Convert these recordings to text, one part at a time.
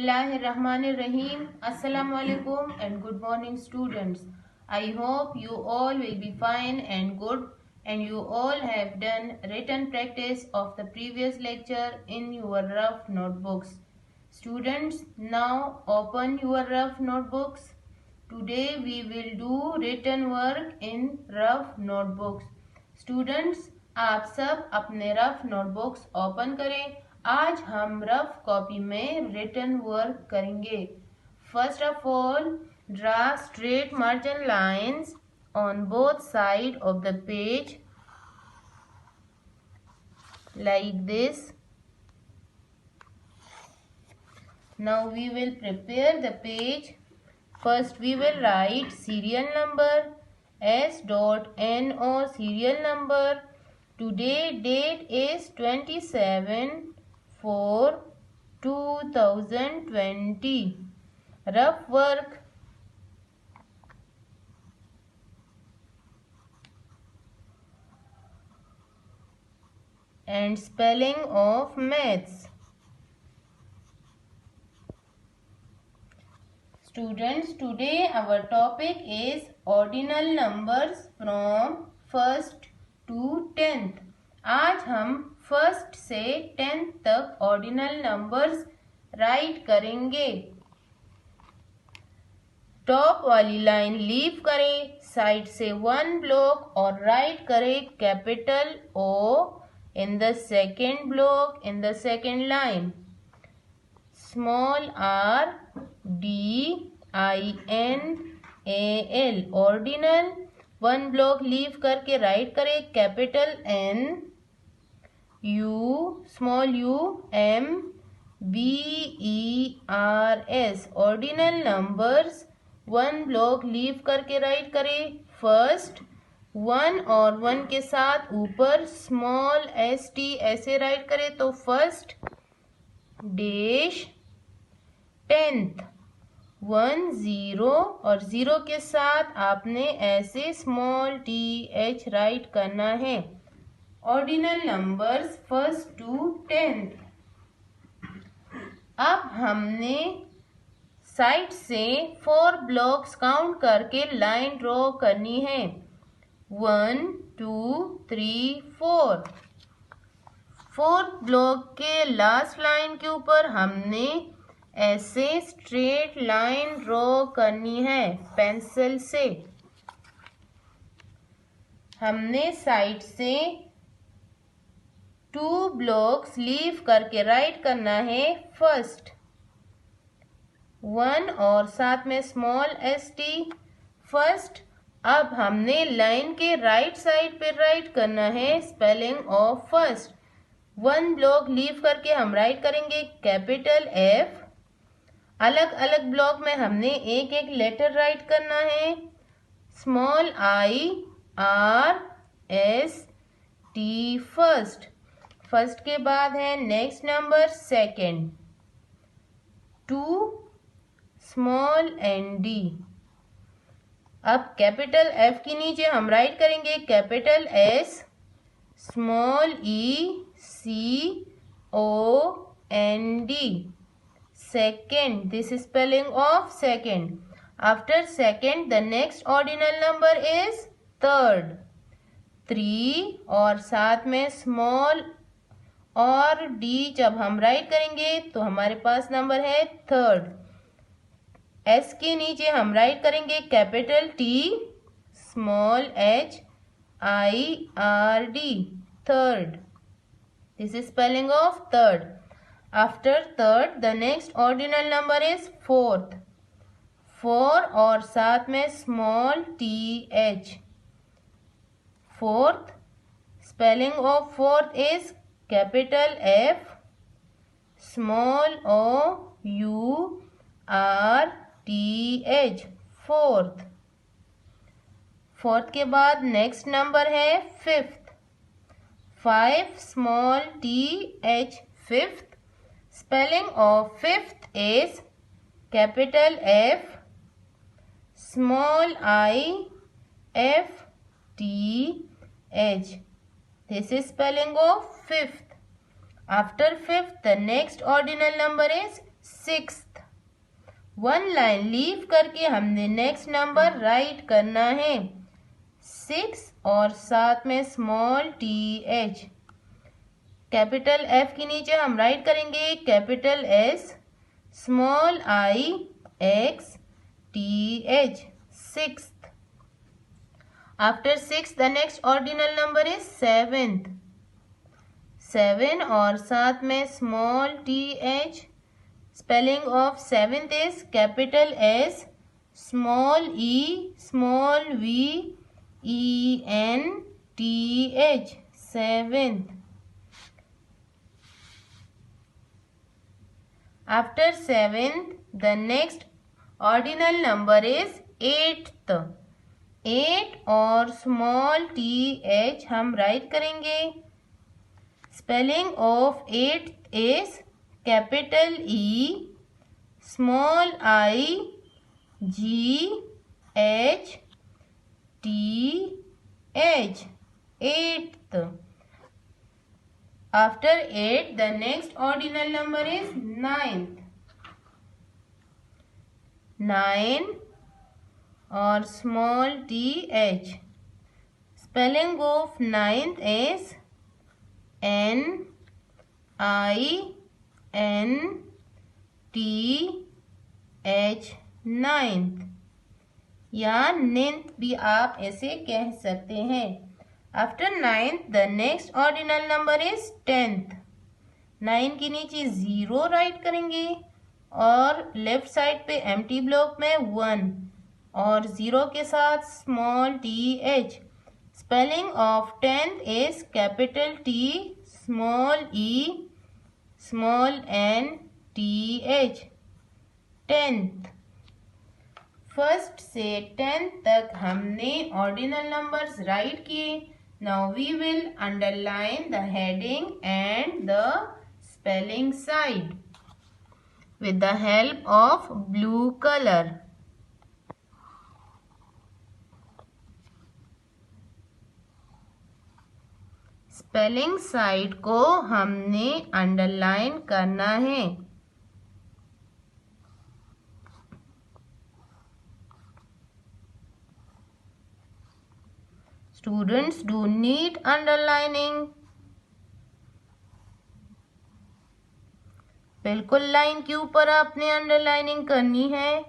Bismillahirrahmanirrahim. Assalamu alaikum and good morning students. I hope you all will be fine and good and you all have done written practice of the previous lecture in your rough notebooks. Students, now open your rough notebooks. Today we will do written work in rough notebooks. Students, आप सब अपने rough notebooks open करें. आज हम rough copy में written work करेंगे. First of all, draw straight margin lines on both side of the page like this. Now we will prepare the page. First we will write serial number S.NO serial number. Today date is 27/4/2020. Rough work. And spelling of maths. Students, today our topic is ordinal numbers from 1st to 10th. आज हम 1st से 10th तक ordinal numbers right करेंगे. Top वाली line leave करें, side से 1 block और right करें capital O in the second block in the second line. Small r DINAL ordinal. 1 block leave करके राइट करें capital N U small u MBERS ordinal numbers. 1 block leave करके write करें first 1 और 1 के साथ ऊपर स्मॉल st ऐसे right करें तो फर्स्ट डैश 10th 1 0 और 0 के साथ आपने ऐसे स्मॉल th राइट करना है. Ordinal numbers 1st to 10th. अब हमने साइड से 4 ब्लॉक्स काउंट करके लाइन ड्रॉ करनी है. 1 2 3 4. 4th ब्लॉक के लास्ट लाइन के ऊपर हमने ऐसे स्ट्रेट लाइन ड्रॉ करनी है पेंसिल से. हमने साइड से 2 ब्लॉक्स लीव करके राइट करना है फर्स्ट 1 और साथ में स्मॉल st फर्स्ट. अब हमने लाइन के राइट साइड पे राइट करना है spelling of first. 1 block leave करके हम राइट करेंगे कैपिटल F. अलग अलग ब्लॉक में हमने एक एक लेटर राइट करना है. Small I R S T first. First के बाद है next number second 2 small ND. अब कैपिटल F के नीचे हम राइट करेंगे capital S small ECOND. Second, this is spelling of second. After second, the next ordinal number is third. 3 और साथ में स्मॉल और D जब हम राइट करेंगे तो हमारे पास नंबर है थर्ड. S के नीचे हम राइट करेंगे capital T small HIRD third. This is spelling of third. After third, the next ordinal number is fourth. 4 और साथ में small th. Fourth, spelling of fourth is capital F, small o u r t h. Fourth. Fourth के बाद next number है fifth. 5 small th fifth. Spelling of fifth is capital F small I F T H. This is spelling of fifth. After fifth, the next ordinal number is sixth. One line leave करके हमने next number right करना है 6 और साथ में small TH। Capital F के नीचे हम राइट करेंगे capital S small IX TH 6th। After 6 the next ordinal number is 7th। 7 और साथ में small TH। Spelling of 7th is capital S small E small V EN TH 7th। After 7th the next ordinal number is 8th। 8 और small TH हम write करेंगे। Spelling of 8 is capital E small I G H TH 8th। After 8 the next ordinal number is 9th। 9 और small TH। Spelling of 9th is NINTH। Ninth या निन्थ भी आप ऐसे कह सकते हैं। After 9th the next ordinal number is 10th। 9 के नीचे 0 राइट करेंगे और लेफ्ट साइड पे एम्प्टी ब्लॉक में 1 और 0 के साथ small TH। Spelling of 10th is capital T small E small N TH 10th। First से 10th तक हमने ऑर्डिनल नंबर्स राइट किए। Now we will underline the heading and the spelling side with the help of blue color। Spelling side को हमने underline करना है। Students do need underlining. बिल्कुल line के ऊपर आपने अंडरलाइनिंग करनी है।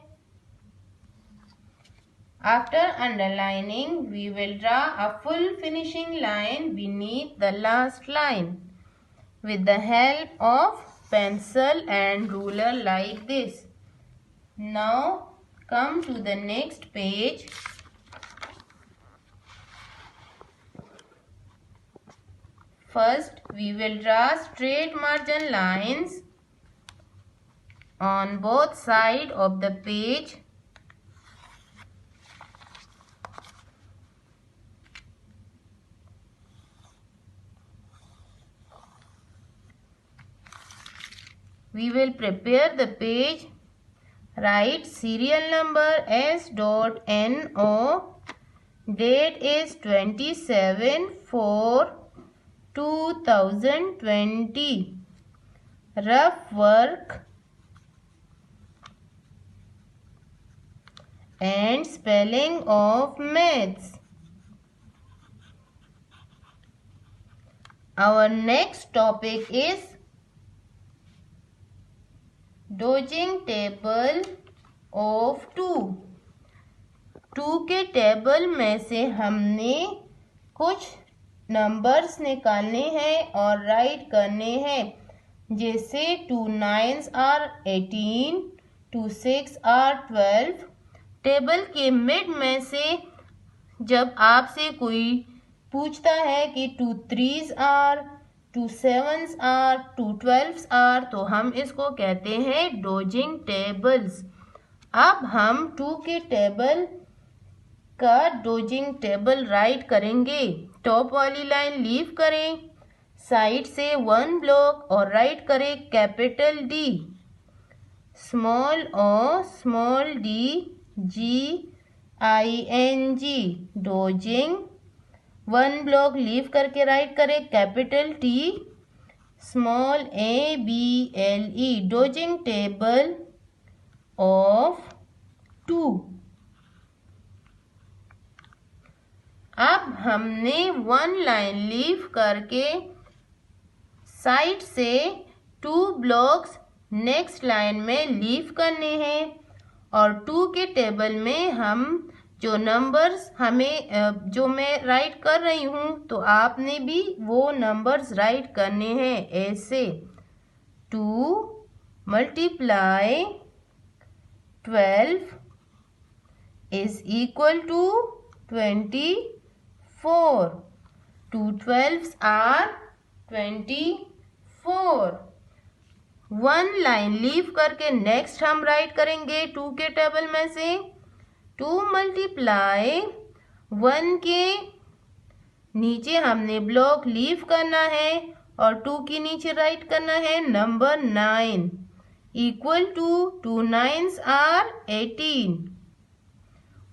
After underlining we will draw a full finishing line beneath the last line with the help of pencil and ruler like this। Now come to the next page। First we will draw straight margin lines on both sides of the page। We will prepare the page। Write serial number S.NO। Date is 27/4/2020। Rough work and spelling of maths। Our next topic is dosing table of 2। 2 के table में से हमने कुछ numbers निकालने हैं और right करने हैं। जैसे 2 9s are 18, 2 6 are 12। टेबल के मिड में से जब आपसे कोई पूछता है कि 2 3s are, 2 7s are, 2 12s are, तो हम इसको कहते हैं डोजिंग टेबल्स। अब हम 2 के टेबल का डोजिंग टेबल राइट करेंगे। टॉप वाली लाइन लीव करें, साइड से 1 ब्लॉक और राइट करें capital D small O small D GING dosing. 1 block leave करके राइट करें capital T small ABLE dosing table of 2। अब हमने 1 लाइन लीव करके साइड से 2 ब्लॉक्स नेक्स्ट लाइन में लीव करने हैं और 2 के टेबल में हम जो नंबर्स जो मैं राइट कर रही हूँ तो आपने भी वो नंबर्स राइट करने हैं ऐसे 2 multiply 12 is equal to 24। 2 12s are 24। 1 line leave करके नेक्स्ट हम राइट करेंगे 2 के टेबल में से 2 मल्टीप्लाई 1 के नीचे हमने ब्लॉक लीव करना है और 2 के नीचे राइट करना है number 9 equal to 2 9s are 18।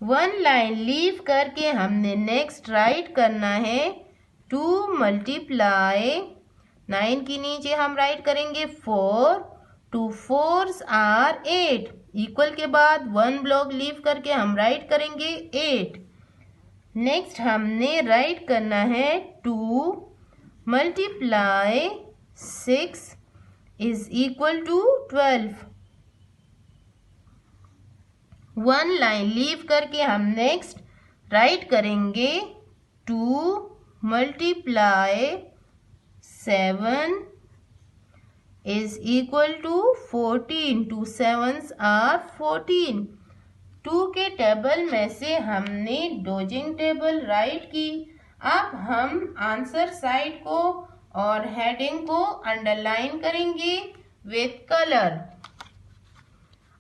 1 line leave करके हमने नेक्स्ट राइट करना है 2 मल्टीप्लाई 9 के नीचे हम राइट करेंगे 4। 2 4s आर 8 इक्वल के बाद 1 ब्लॉक लीव करके हम राइट करेंगे 8। नेक्स्ट हमने राइट करना है 2 multiply 6 is equal to 12। 1 line leave करके हम नेक्स्ट राइट करेंगे 2 multiply 7 is equal to 14। 2 7s are 14। 2 के टेबल में से हमने डोजिंग टेबल राइट की। अब हम आंसर साइड को और हेडिंग को अंडरलाइन करेंगे विथ कलर।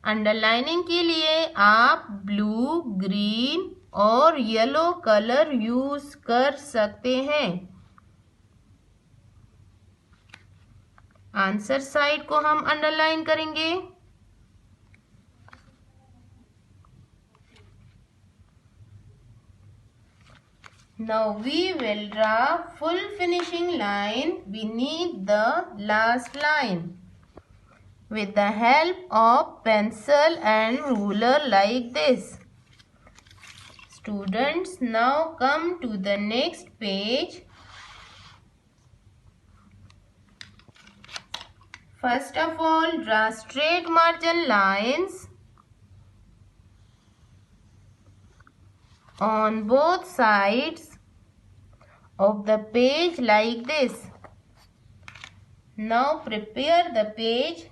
अंडरलाइनिंग के लिए आप ब्लू, ग्रीन और येलो कलर यूज कर सकते हैं। आंसर साइड को हम अंडरलाइन करेंगे। Now we will draw full finishing line beneath the last line with the help of pencil and ruler like this. Students, now come to the next page. First of all, draw straight margin lines on both sides of the page like this. Now prepare the page.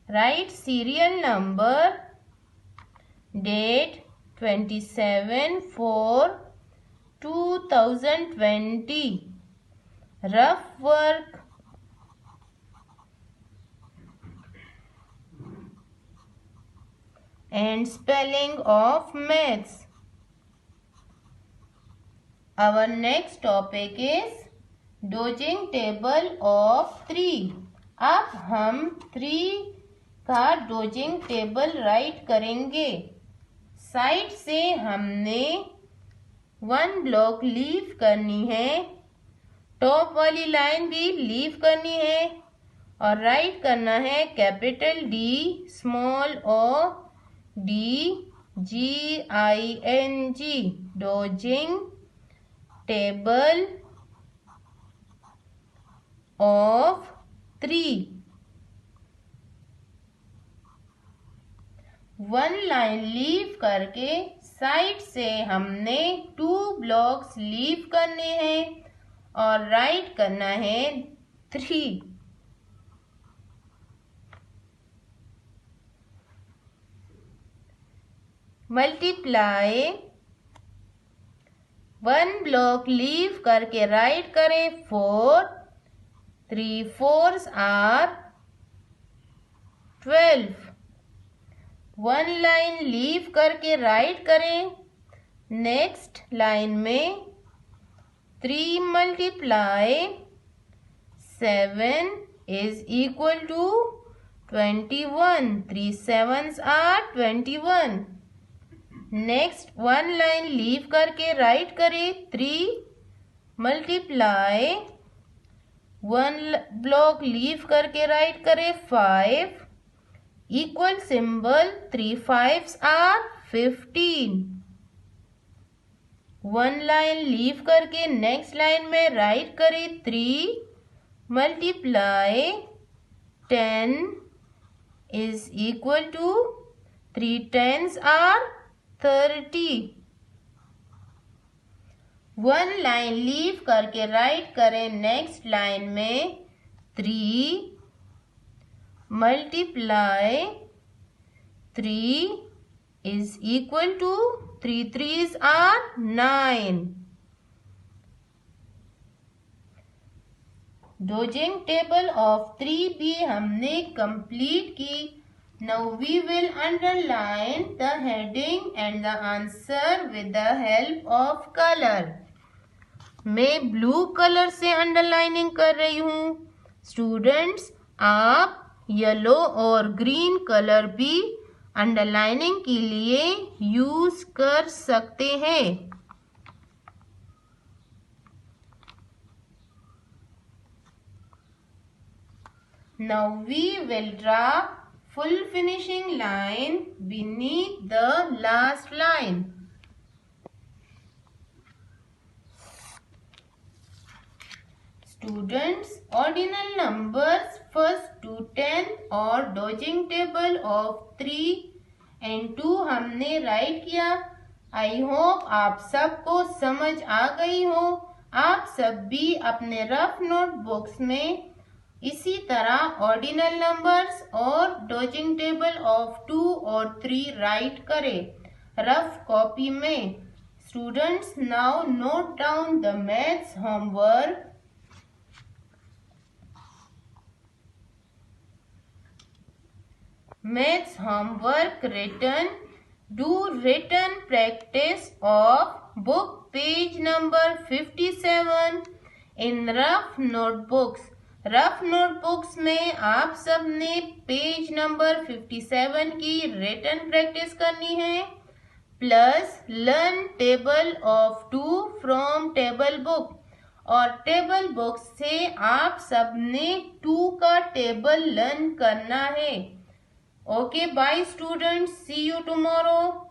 Write serial number, date 27/4/2020. Rough work. And spelling of maths. Our next topic is dodging table of 3. अब हम 3 का dosing table right करेंगे। Side से हमने 1 block leave करनी है, top वाली line भी लीव करनी है और राइट करना है capital D small O DGING dodging table of 3। 1 line leave करके साइड से हमने 2 ब्लॉक्स लीव करने हैं और राइट करना है 3। मल्टीप्लाई 1 ब्लॉक लीव करके राइट करें 4। 3 4s आर 12। 1 लाइन लीव करके राइट करें नेक्स्ट लाइन में 3 multiply 7 is equal to 21। 3 7s are 21। Next 1 line leave करके राइट करें 3 मल्टीप्लाई 1 ब्लॉक लीव करके राइट करें 5। Equal symbol, 3 5s are 15. One line leave करके नेक्स्ट लाइन में राइट करें 3 multiply 10 is equal to 3 10s are 30. One line leave करके write करें next line में 3 multiply 3 is equal to 3 3s are 9. Dodging table of 3 भी हमने complete की. Now we will underline the heading and the answer with the help of color. मैं blue colour से underlining कर रही हूँ. स्टूडेंट्स, आप येलो और ग्रीन कलर भी अंडरलाइनिंग के लिए यूज कर सकते हैं. Now we will draw full finishing line beneath the last line. Students, ordinal numbers first to 10 और डोजिंग टेबल ऑफ 3 and 2 हमने राइट किया. आई होप आप सबको समझ आ गई हो. आप सब भी अपने रफ नोटबुक्स में इसी तरह ऑर्डिनल नंबर्स और डोजिंग टेबल ऑफ 2 और 3 राइट करें रफ कॉपी में. Students, now note down the maths homework. Maths homework written. Do written practice of book page number 57 in rough notebooks. Rough notebooks में आप सब ने पेज नंबर 57 की written practice करनी है. Plus learn table of 2 from table book. और table book से आप सब ने 2 का टेबल लर्न करना है. Okay, bye students. See you tomorrow.